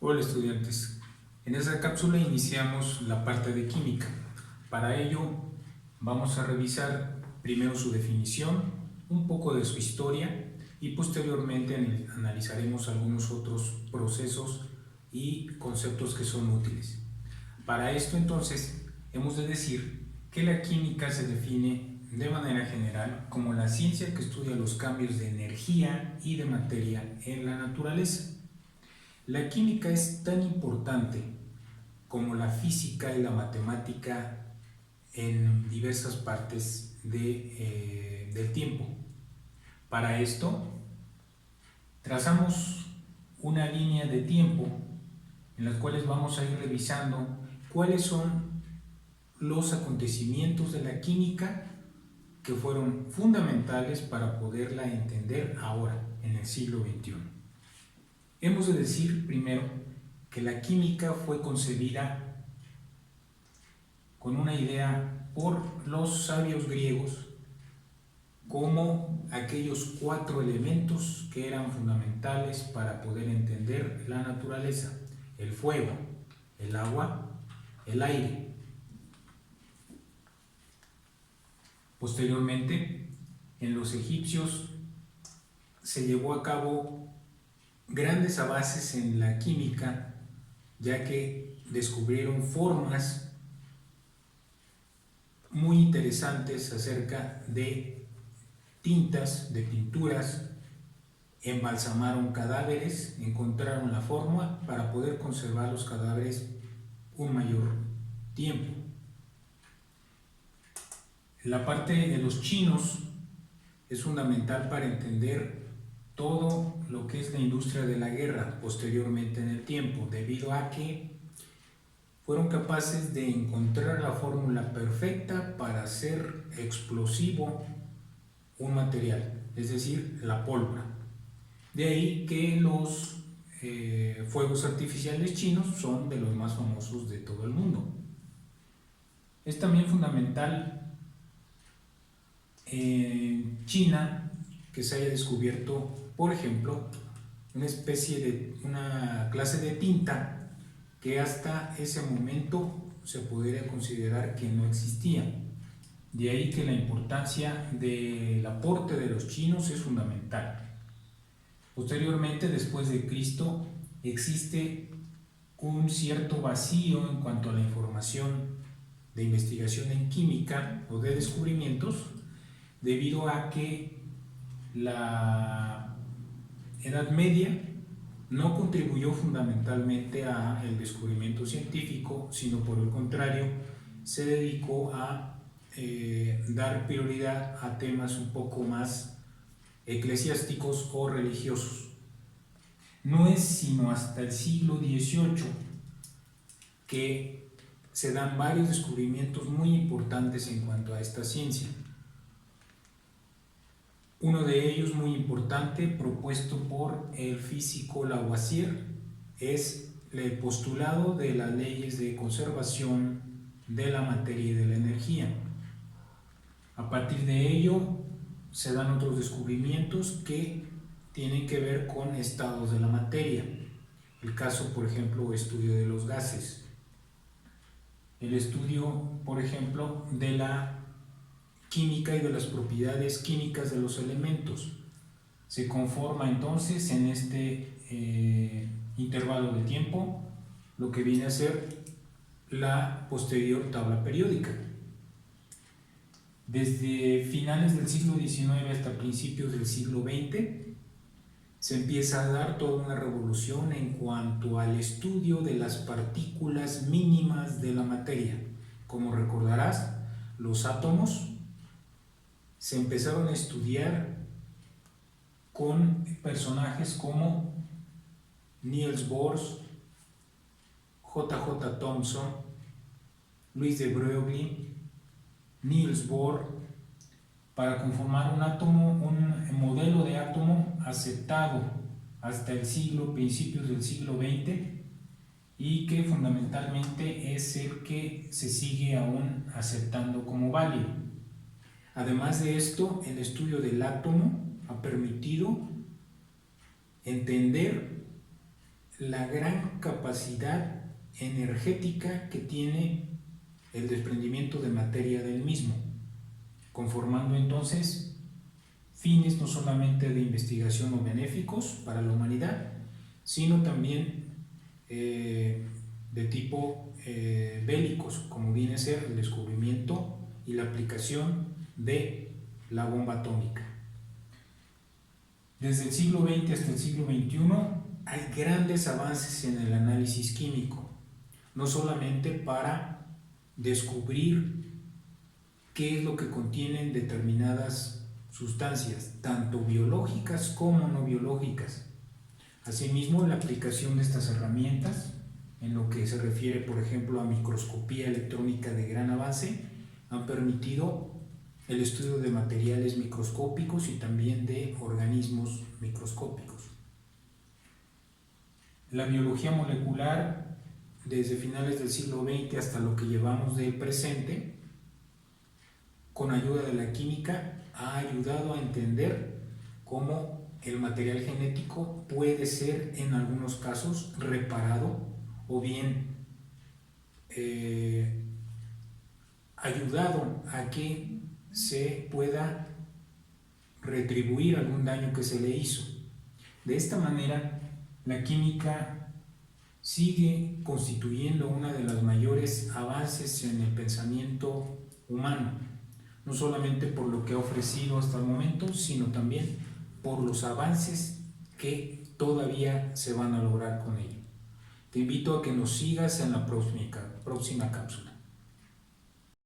Hola estudiantes, en esta cápsula iniciamos la parte de química. Para ello vamos a revisar primero su definición, un poco de su historia y posteriormente analizaremos algunos otros procesos y conceptos que son útiles. Para esto entonces hemos de decir que la química se define de manera general como la ciencia que estudia los cambios de energía y de materia en la naturaleza. La química es tan importante como la física y la matemática en diversas partes del tiempo. Para esto, trazamos una línea de tiempo en las cuales vamos a ir revisando cuáles son los acontecimientos de la química que fueron fundamentales para poderla entender ahora, en el siglo XXI. Hemos de decir primero que la química fue concebida con una idea por los sabios griegos como aquellos 4 elementos que eran fundamentales para poder entender la naturaleza: el fuego, el agua, el aire. Posteriormente, en los egipcios se llevó a cabo grandes avances en la química, ya que descubrieron formas muy interesantes acerca de tintas, de pinturas, embalsamaron cadáveres, encontraron la forma para poder conservar los cadáveres un mayor tiempo. La parte de los chinos es fundamental para entender todo lo que es la industria de la guerra posteriormente en el tiempo, debido a que fueron capaces de encontrar la fórmula perfecta para hacer explosivo un material, es decir, la pólvora. De ahí que los fuegos artificiales chinos son de los más famosos de todo el mundo. Es también fundamental en China que se haya descubierto, por ejemplo, una clase de tinta que hasta ese momento se podría considerar que no existía. De ahí que la importancia del aporte de los chinos es fundamental. Posteriormente, después de Cristo, existe un cierto vacío en cuanto a la información de investigación en química o de descubrimientos, debido a que la Edad Media no contribuyó fundamentalmente al descubrimiento científico, sino por el contrario, se dedicó a dar prioridad a temas un poco más eclesiásticos o religiosos. No es sino hasta el siglo XVIII que se dan varios descubrimientos muy importantes en cuanto a esta ciencia. Uno de ellos muy importante, propuesto por el físico Lavoisier, es el postulado de las leyes de conservación de la materia y de la energía. A partir de ello se dan otros descubrimientos que tienen que ver con estados de la materia. El caso, por ejemplo, estudio de los gases. El estudio, por ejemplo, de la química y de las propiedades químicas de los elementos. Se conforma entonces en este intervalo de tiempo lo que viene a ser la posterior tabla periódica. Desde finales del siglo XIX hasta principios del siglo XX se empieza a dar toda una revolución en cuanto al estudio de las partículas mínimas de la materia. Como recordarás, los átomos se empezaron a estudiar con personajes como Niels Bohr, J.J. Thomson, Louis de Broglie, Niels Bohr, para conformar un átomo, un modelo de átomo aceptado hasta principios del siglo XX, y que fundamentalmente es el que se sigue aún aceptando como válido. Además de esto, el estudio del átomo ha permitido entender la gran capacidad energética que tiene el desprendimiento de materia del mismo, conformando entonces fines no solamente de investigación o benéficos para la humanidad, sino también de tipo bélicos, como viene a ser el descubrimiento y la aplicación de la bomba atómica. Desde el siglo XX hasta el siglo XXI hay grandes avances en el análisis químico, no solamente para descubrir qué es lo que contienen determinadas sustancias, tanto biológicas como no biológicas. Asimismo, la aplicación de estas herramientas, en lo que se refiere, por ejemplo, a microscopía electrónica de gran avance, han permitido el estudio de materiales microscópicos y también de organismos microscópicos. La biología molecular, desde finales del siglo XX hasta lo que llevamos del presente, con ayuda de la química, ha ayudado a entender cómo el material genético puede ser en algunos casos reparado o bien ayudado a que se pueda retribuir algún daño que se le hizo. De esta manera, la química sigue constituyendo uno de los mayores avances en el pensamiento humano, no solamente por lo que ha ofrecido hasta el momento, sino también por los avances que todavía se van a lograr con ello. Te invito a que nos sigas en la próxima cápsula.